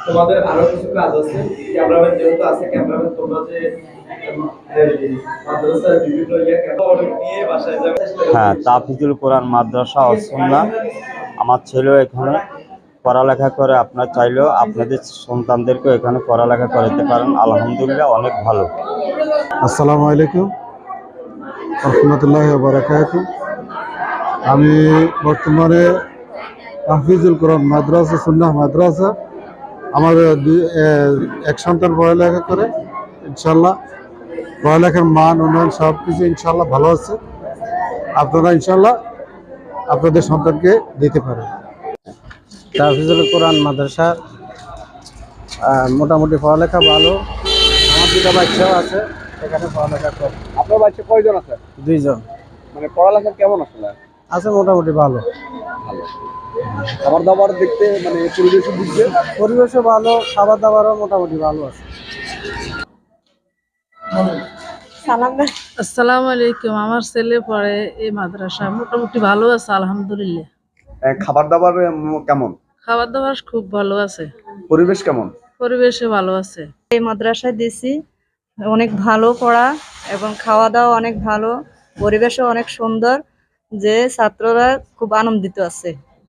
তোমাদের আরো কিছু কাজ আছে। ক্যামেরাম্যান যেহেতু আছে, ক্যামেরাম্যান তোমরা যে মাদ্রাসার বিভিন্ন ক্যামেরা নিয়ে বাসায় যাবে। হ্যাঁ, তাফিজুল কোরআন মাদ্রাসা ও সুন্নাহ। আমার ছেলেও এখানে পড়ালেখা করে। আপনার চাইলেও আপনাদের সন্তানদেরকেও এখানে পড়ালেখা করাতে পারেন। আলহামদুলিল্লাহ, অনেক ভালো। আসসালামু আলাইকুম রহমতুল্লাহি ওয়া বারাকাতুহু। আমি বর্তমানে তাহফিজুল কোরআন মাদ্রাসা সুন্নাহ মাদ্রাসা আমার এক সন্তান পড়ালেখা করে। ইনশাল্লাহ পড়ালেখার মান উন্নয়ন সব কিছু ইনশাল্লাহ ভালো আছে। আপনারা ইনশাল্লাহ আপনাদের সন্তানকে দিতে পারেন। তাহফিজুল কোরআন মাদ্রাসা মোটামুটি পড়ালেখা ভালো। আমার দুটো বাচ্চাও আছে, এখানে পড়ালেখা করে। আপনার বাচ্চা কয়জন আছে? 2 জন মানে পড়ালেখা কেমন আসলে? আছে, মোটামুটি ভালো। খাবার দাবার দেখতে মানে পরিবেশের দিক দিয়ে পরিবেশও ভালো, খাবার দাবারও মোটামুটি ভালো আছে। আসসালামু আলাইকুম। আমার ছেলে পড়ে এই মাদ্রাসা, মোটামুটি ভালো আছে আলহামদুলিল্লাহ। খাবার দাবার কেমন? খাবার দাবার খুব ভালো আছে, পরিবেশ কেমন? পরিবেশে ভালো আছে। এই মাদ্রাসায় দিছি, অনেক ভালো পড়া এবং খাওয়া দাওয়া অনেক ভালো, পরিবেশও অনেক সুন্দর, যে ছাত্ররা খুব আনন্দিত আছে।